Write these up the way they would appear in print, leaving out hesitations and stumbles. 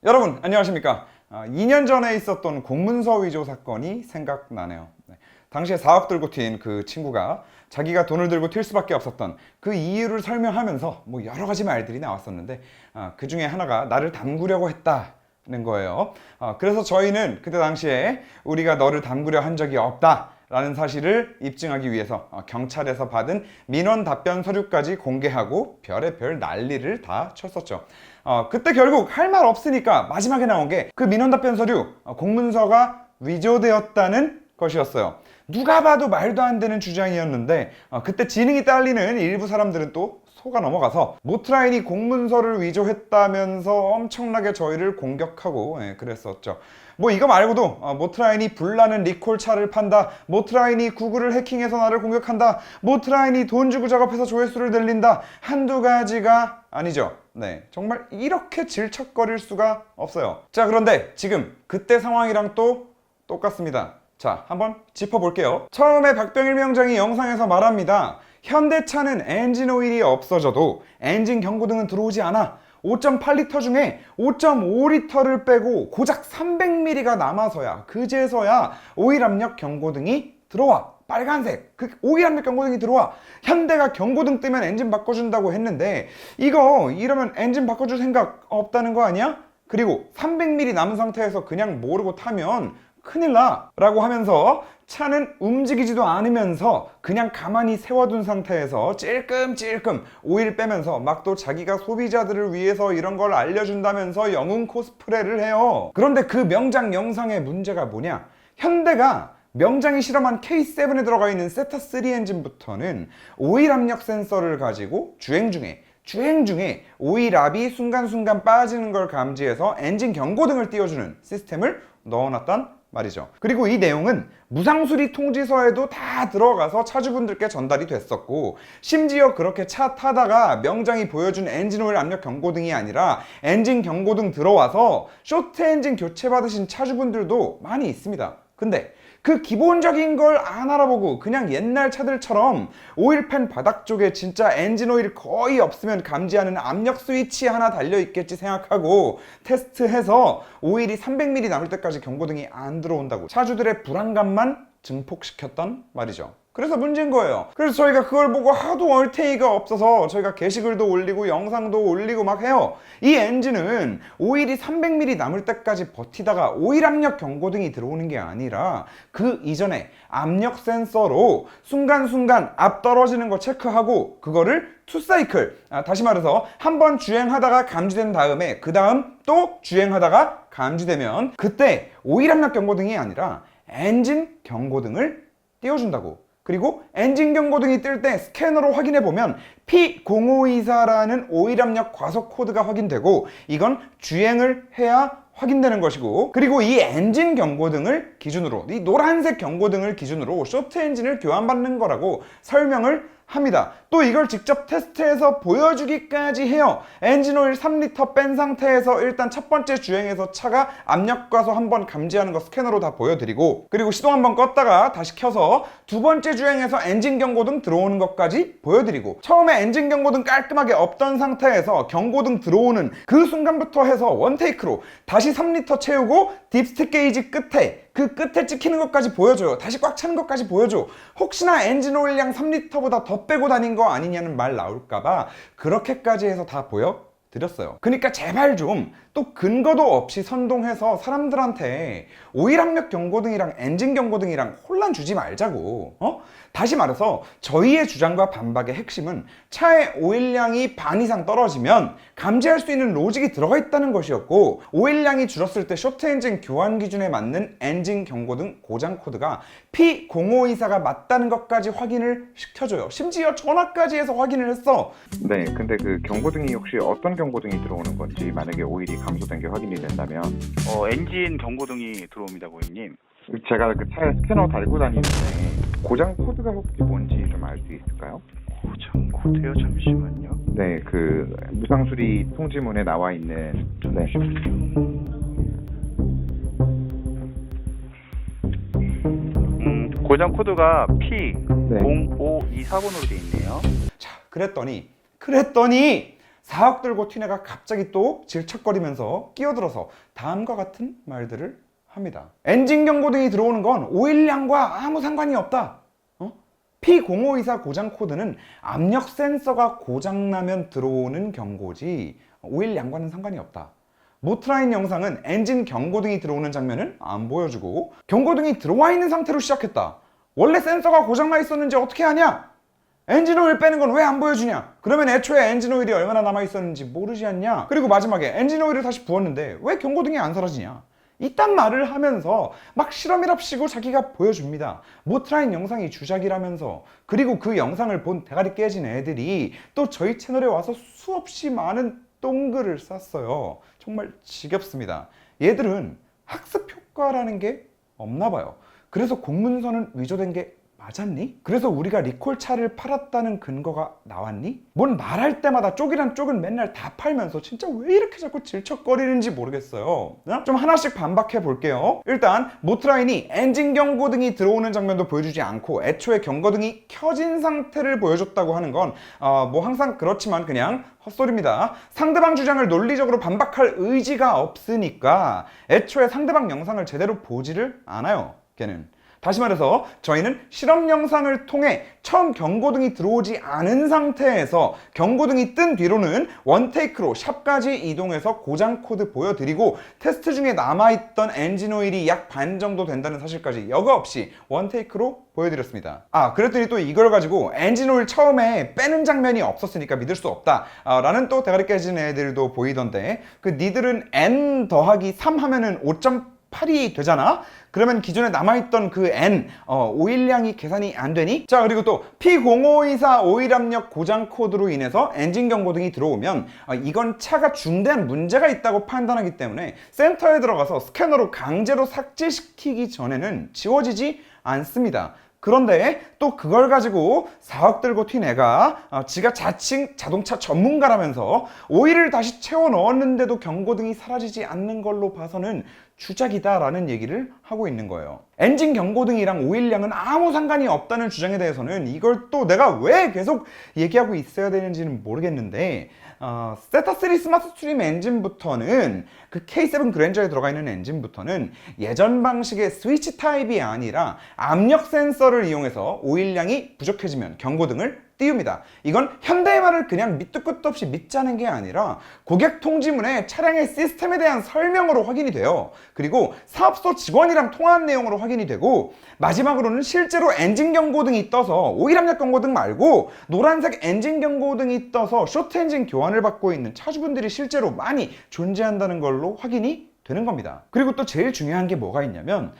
여러분 안녕하십니까. 2년 전에 있었던 공문서 위조 사건이 생각나네요. 당시에 4억 들고 튄 그 친구가 자기가 돈을 들고 튈 수밖에 없었던 그 이유를 설명하면서 뭐 여러 가지 말들이 나왔었는데 그 중에 하나가 나를 담그려고 했다는 거예요. 그래서 저희는 그때 당시에 우리가 너를 담그려 한 적이 없다 라는 사실을 입증하기 위해서 경찰에서 받은 민원 답변 서류까지 공개하고 별의별 난리를 다 쳤었죠. 그때 결국 할 말 없으니까 마지막에 나온 게 그 민원 답변 서류 공문서가 위조되었다는 것이었어요. 누가 봐도 말도 안 되는 주장이었는데 그때 지능이 딸리는 일부 사람들은 또 속아 넘어가서 모트라인이 공문서를 위조했다면서 엄청나게 저희를 공격하고 그랬었죠. 뭐 이거 말고도 모트라인이 불나는 리콜 차를 판다, 모트라인이 구글을 해킹해서 나를 공격한다, 모트라인이 돈 주고 작업해서 조회수를 늘린다, 한두 가지가 아니죠. 네, 정말 이렇게 질척거릴 수가 없어요. 자, 그런데 지금 그때 상황이랑 또 똑같습니다. 자, 한번 짚어볼게요. 처음에 박병일 위원장이 영상에서 말합니다. 현대차는 엔진 오일이 없어져도 엔진 경고등은 들어오지 않아. 5.8리터 중에 5.5리터를 빼고 고작 300ml가 남아서야 그제서야 오일 압력 경고등이 들어와. 빨간색 그 오일 압력 경고등이 들어와. 현대가 경고등 뜨면 엔진 바꿔준다고 했는데 이러면 엔진 바꿔줄 생각 없다는 거 아니야? 그리고 300ml 남은 상태에서 그냥 모르고 타면 큰일 나 라고 하면서 차는 움직이지도 않으면서 그냥 가만히 세워둔 상태에서 찔끔찔끔 오일 빼면서 막 또 자기가 소비자들을 위해서 이런 걸 알려준다면서 영웅 코스프레를 해요. 그런데 그 명장 영상의 문제가 뭐냐? 현대가 명장이 실험한 K7에 들어가 있는 세타3 엔진부터는 오일 압력 센서를 가지고 주행 중에 오일압이 순간순간 빠지는 걸 감지해서 엔진 경고등을 띄워주는 시스템을 넣어놨단 말이죠. 그리고 이 내용은 무상수리 통지서에도 다 들어가서 차주분들께 전달이 됐었고, 심지어 그렇게 차 타다가 명장이 보여준 엔진오일 압력 경고등이 아니라 엔진 경고등 들어와서 쇼트 엔진 교체 받으신 차주분들도 많이 있습니다. 근데 그 기본적인 걸 안 알아보고 그냥 옛날 차들처럼 오일팬 바닥 쪽에 진짜 엔진 오일 거의 없으면 감지하는 압력 스위치 하나 달려있겠지 생각하고 테스트해서 오일이 300ml 남을 때까지 경고등이 안 들어온다고 차주들의 불안감만 증폭시켰단 말이죠. 그래서 문제인 거예요. 그래서 저희가 그걸 보고 하도 얼테이가 없어서 저희가 게시글도 올리고 영상도 올리고 막 해요. 이 엔진은 오일이 300ml 남을 때까지 버티다가 오일 압력 경고등이 들어오는 게 아니라 그 이전에 압력 센서로 순간순간 압 떨어지는 거 체크하고 그거를 투사이클, 다시 말해서 한 번 주행하다가 감지된 다음에 그 다음 또 주행하다가 감지되면 그때 오일 압력 경고등이 아니라 엔진 경고등을 띄워준다고. 그리고 엔진 경고등이 뜰 때 스캐너로 확인해보면 P0524라는 오일 압력 과속 코드가 확인되고 이건 주행을 해야 확인되는 것이고, 그리고 이 엔진 경고등을 기준으로, 이 노란색 경고등을 기준으로 쇼트 엔진을 교환받는 거라고 설명을 합니다. 또 이걸 직접 테스트해서 보여주기까지 해요. 엔진오일 3리터 뺀 상태에서 일단 첫 번째 주행에서 차가 압력 과속 한번 감지하는 거 스캐너로 다 보여드리고, 그리고 시동 한번 껐다가 다시 켜서 두 번째 주행에서 엔진 경고등 들어오는 것까지 보여드리고, 처음에 엔진 경고등 깔끔하게 없던 상태에서 경고등 들어오는 그 순간부터 해서 원테이크로 다시 3리터 채우고 딥스틱 게이지 끝에 그 끝에 찍히는 것까지 보여줘요. 다시 꽉 차는 것까지 보여줘. 혹시나 엔진 오일량 3리터보다 더 빼고 다닌 거 아니냐는 말 나올까봐 그렇게까지 해서 다 보여드렸어요. 그러니까 제발 좀 또 근거도 없이 선동해서 사람들한테 오일 압력 경고등이랑 엔진 경고등이랑 혼란 주지 말자고. 다시 말해서 저희의 주장과 반박의 핵심은 차의 오일량이 반 이상 떨어지면 감지할 수 있는 로직이 들어가 있다는 것이었고, 오일량이 줄었을 때 쇼트 엔진 교환 기준에 맞는 엔진 경고등 고장 코드가 P0524가 맞다는 것까지 확인을 시켜줘요. 심지어 전화까지 해서 확인을 했어. 네, 근데 그 경고등이 혹시 어떤 경고등이 들어오는 건지, 만약에 오일이 감소된 게 확인이 된다면 엔진 경고등이 들어옵니다, 고객님. 제가 그 차에 스캐너 달고 다니는데 고장 코드가 혹시 뭔지 좀 알 수 있을까요? 고장 코드요? 잠시만요. 네, 그 무상수리 통지문에 나와 있는. 네. 고장 코드가 P0524번으로 되어 있네요. 자, 그랬더니 4억 들고 튄 애가 갑자기 또 질척거리면서 끼어들어서 다음과 같은 말들을 합니다. 엔진 경고등이 들어오는 건 오일량과 아무 상관이 없다. P0524 고장 코드는 압력 센서가 고장나면 들어오는 경고지 오일량과는 상관이 없다. 모트라인 영상은 엔진 경고등이 들어오는 장면은 안 보여주고 경고등이 들어와 있는 상태로 시작했다. 원래 센서가 고장나 있었는지 어떻게 아냐? 엔진 오일 빼는 건 왜 안 보여주냐? 그러면 애초에 엔진 오일이 얼마나 남아 있었는지 모르지 않냐? 그리고 마지막에 엔진 오일을 다시 부었는데 왜 경고등이 안 사라지냐? 이딴 말을 하면서 막 실험이랍시고 자기가 보여줍니다. 모트라인 영상이 주작이라면서. 그리고 그 영상을 본 대가리 깨진 애들이 또 저희 채널에 와서 수없이 많은 똥글을 쌌어요. 정말 지겹습니다. 얘들은 학습 효과라는 게 없나 봐요. 그래서 공문서는 위조된 게 맞았니? 그래서 우리가 리콜 차를 팔았다는 근거가 나왔니? 뭔 말할 때마다 쪽이란 쪽은 맨날 다 팔면서 진짜 왜 이렇게 자꾸 질척거리는지 모르겠어요. 좀 하나씩 반박해 볼게요. 일단 모트라인이 엔진 경고등이 들어오는 장면도 보여주지 않고 애초에 경고등이 켜진 상태를 보여줬다고 하는 건 뭐 항상 그렇지만 그냥 헛소리입니다. 상대방 주장을 논리적으로 반박할 의지가 없으니까 애초에 상대방 영상을 제대로 보지를 않아요. 걔는. 다시 말해서 저희는 실험 영상을 통해 처음 경고등이 들어오지 않은 상태에서 경고등이 뜬 뒤로는 원테이크로 샵까지 이동해서 고장 코드 보여드리고 테스트 중에 남아있던 엔진 오일이 약 반 정도 된다는 사실까지 여과 없이 원테이크로 보여드렸습니다. 그랬더니 또 이걸 가지고 엔진 오일 처음에 빼는 장면이 없었으니까 믿을 수 없다 라는 또 대가리 깨진 애들도 보이던데 그 니들은 N 더하기 3 하면은 5.8이 되잖아? 그러면 기존에 남아있던 그 N, 오일량이 계산이 안 되니? 자, 그리고 또 P0524 오일압력 고장 코드로 인해서 엔진 경고등이 들어오면 이건 차가 중대한 문제가 있다고 판단하기 때문에 센터에 들어가서 스캐너로 강제로 삭제시키기 전에는 지워지지 않습니다. 그런데 또 그걸 가지고 4억 들고 튄 애가 지가 자칭 자동차 전문가라면서 오일을 다시 채워 넣었는데도 경고등이 사라지지 않는 걸로 봐서는 주작이다라는 얘기를 하고 있는 거예요. 엔진 경고등이랑 오일량은 아무 상관이 없다는 주장에 대해서는 이걸 또 내가 왜 계속 얘기하고 있어야 되는지는 모르겠는데 세타3 스마트 스트림 엔진부터는 그 K7 그랜저에 들어가 있는 엔진부터는 예전 방식의 스위치 타입이 아니라 압력 센서를 이용해서 오일량이 부족해지면 경고등을 띄웁니다. 이건 현대의 말을 그냥 밑도 끝도 없이 믿자는 게 아니라 고객 통지문에 차량의 시스템에 대한 설명으로 확인이 돼요. 그리고 사업소 직원이랑 통화한 내용으로 확인이 되고 마지막으로는 실제로 엔진 경고등이 떠서 오일 압력 경고등 말고 노란색 엔진 경고등이 떠서 쇼트 엔진 교환을 받고 있는 차주분들이 실제로 많이 존재한다는 걸로 확인이 되는 겁니다. 그리고 또 제일 중요한 게 뭐가 있냐면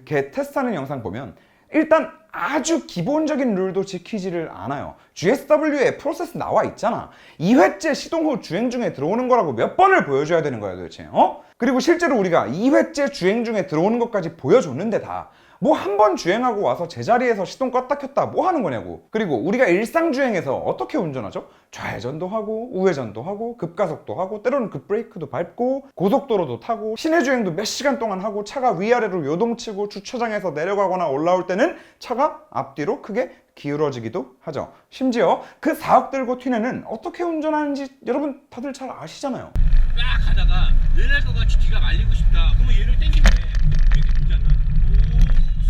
걔 테스트하는 영상 보면 일단 아주 기본적인 룰도 지키지를 않아요. GSW에 프로세스 나와 있잖아. 2회째 시동 후 주행 중에 들어오는 거라고 몇 번을 보여줘야 되는 거야 도대체. 그리고 실제로 우리가 2회째 주행 중에 들어오는 것까지 보여줬는데 다 뭐 한 번 주행하고 와서 제자리에서 시동 껐다 켰다 뭐 하는 거냐고. 그리고 우리가 일상 주행에서 어떻게 운전하죠? 좌회전도 하고 우회전도 하고 급가속도 하고 때로는 급브레이크도 밟고 고속도로도 타고 시내 주행도 몇 시간 동안 하고 차가 위아래로 요동치고 주차장에서 내려가거나 올라올 때는 차가 앞뒤로 크게 기울어지기도 하죠. 심지어 그 4억 들고 튄 애는 어떻게 운전하는지 여러분 다들 잘 아시잖아요. 막 가다가 얘네 거가 기가 말리고 싶다. 그러면 얘를 땡기면 돼. 이렇게 되지 않나?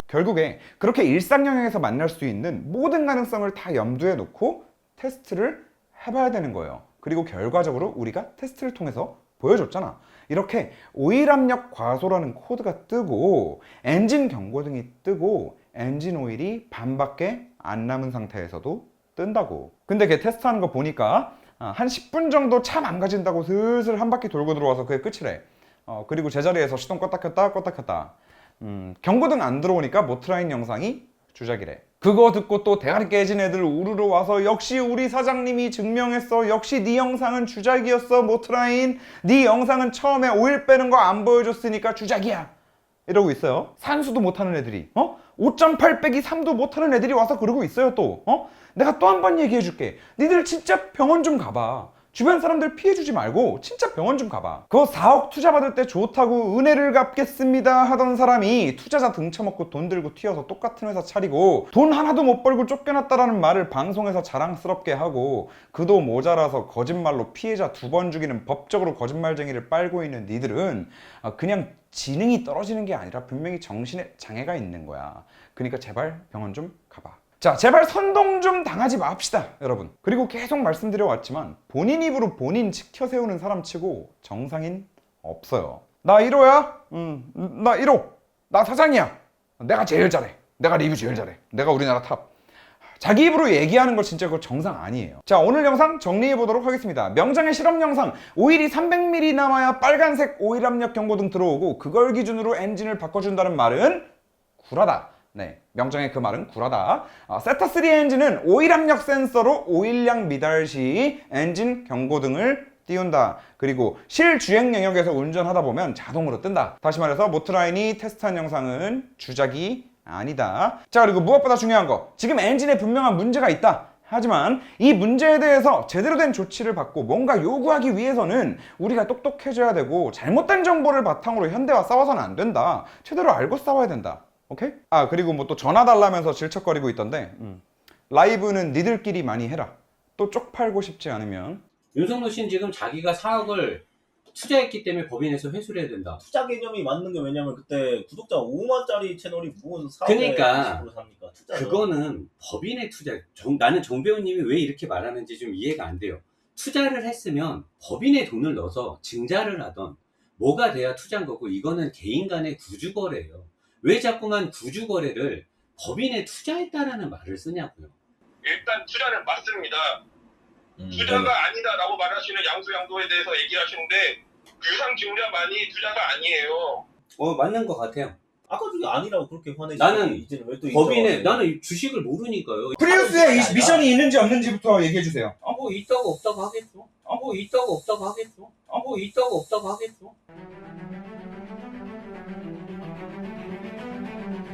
결국에 그렇게 일상 영역에서 만날 수 있는 모든 가능성을 다 염두에 놓고 테스트를 해봐야 되는 거예요. 그리고 결과적으로 우리가 테스트를 통해서 보여줬잖아. 이렇게 오일 압력 과소라는 코드가 뜨고 엔진 경고등이 뜨고 엔진 오일이 반밖에 안 남은 상태에서도 뜬다고. 근데 걔 테스트하는 거 보니까 한 10분 정도 차 망가진다고 슬슬 한 바퀴 돌고 들어와서 그게 끝이래. 그리고 제자리에서 시동 껐다 켰다 껐다 켰다. 경고등 안 들어오니까 모트라인 영상이 주작이래. 그거 듣고 또 대가리 깨진 애들 우르르 와서 역시 우리 사장님이 증명했어. 역시 네 영상은 주작이었어 모트라인. 네 영상은 처음에 오일 빼는 거 안 보여줬으니까 주작이야. 이러고 있어요. 산수도 못하는 애들이 5.8 빼기 3도 못하는 애들이 와서 그러고 있어요 또. 내가 또 한 번 얘기해 줄게. 니들 진짜 병원 좀 가봐. 주변 사람들 피해주지 말고 진짜 병원 좀 가봐. 그거 4억 투자 받을 때 좋다고 은혜를 갚겠습니다 하던 사람이 투자자 등쳐먹고 돈 들고 튀어서 똑같은 회사 차리고 돈 하나도 못 벌고 쫓겨났다라는 말을 방송에서 자랑스럽게 하고 그도 모자라서 거짓말로 피해자 2번 죽이는 법적으로 거짓말쟁이를 빨고 있는 니들은 그냥 지능이 떨어지는 게 아니라 분명히 정신에 장애가 있는 거야. 그러니까 제발 병원 좀 가봐. 자, 제발 선동 좀 당하지 맙시다, 여러분. 그리고 계속 말씀드려왔지만 본인 입으로 본인 지켜 세우는 사람 치고 정상인 없어요. 나 1호야? 나 1호. 나 사장이야. 내가 제일 잘해. 내가 리뷰 제일 잘해. 내가 우리나라 탑. 자기 입으로 얘기하는 거 진짜 그거 정상 아니에요. 자, 오늘 영상 정리해 보도록 하겠습니다. 명장의 실험 영상, 오일이 300ml 남아야 빨간색 오일 압력 경고등 들어오고 그걸 기준으로 엔진을 바꿔준다는 말은 구라다. 네, 명정의 그 말은 구라다. 세타3 엔진은 오일 압력 센서로 오일량 미달 시 엔진 경고등을 띄운다. 그리고 실주행 영역에서 운전하다 보면 자동으로 뜬다. 다시 말해서 모트라인이 테스트한 영상은 주작이 아니다. 자, 그리고 무엇보다 중요한 거, 지금 엔진에 분명한 문제가 있다. 하지만 이 문제에 대해서 제대로 된 조치를 받고 뭔가 요구하기 위해서는 우리가 똑똑해져야 되고 잘못된 정보를 바탕으로 현대와 싸워서는 안 된다. 제대로 알고 싸워야 된다. 오케이? 그리고 뭐 또 전화 달라면서 질척거리고 있던데 라이브는 니들끼리 많이 해라. 또 쪽팔고 싶지 않으면. 윤석노 씨는 지금 자기가 4억을 투자했기 때문에 법인에서 회수를 해야 된다. 투자 개념이 맞는 게 왜냐면 그때 구독자 5만짜리 채널이 무슨 4억에 그러니까 20% 삽니까? 투자죠. 그거는 법인의 투자. 나는 정 배우님이 왜 이렇게 말하는지 좀 이해가 안 돼요. 투자를 했으면 법인에 돈을 넣어서 증자를 하던 뭐가 돼야 투자한 거고, 이거는 개인 간의 구주거래예요. 왜 자꾸만 구주거래를 법인에 투자했다라는 말을 쓰냐고요. 일단 투자는 맞습니다. 투자가 아니다라고 말하시는 양수양도에 대해서 얘기하시는데 유상증자만이 투자가 아니에요. 맞는 것 같아요. 아까 저기 아니라고 그렇게 화내시는데 나는 이제는 왜 또 법인에, 나는 주식을 모르니까요. 프리우스에 이 미션이 있는지 없는지부터 얘기해 주세요. 뭐 있다고 없다고 하겠죠. 뭐 있다고 없다고 하겠죠. 뭐 있다고 없다고 하겠죠.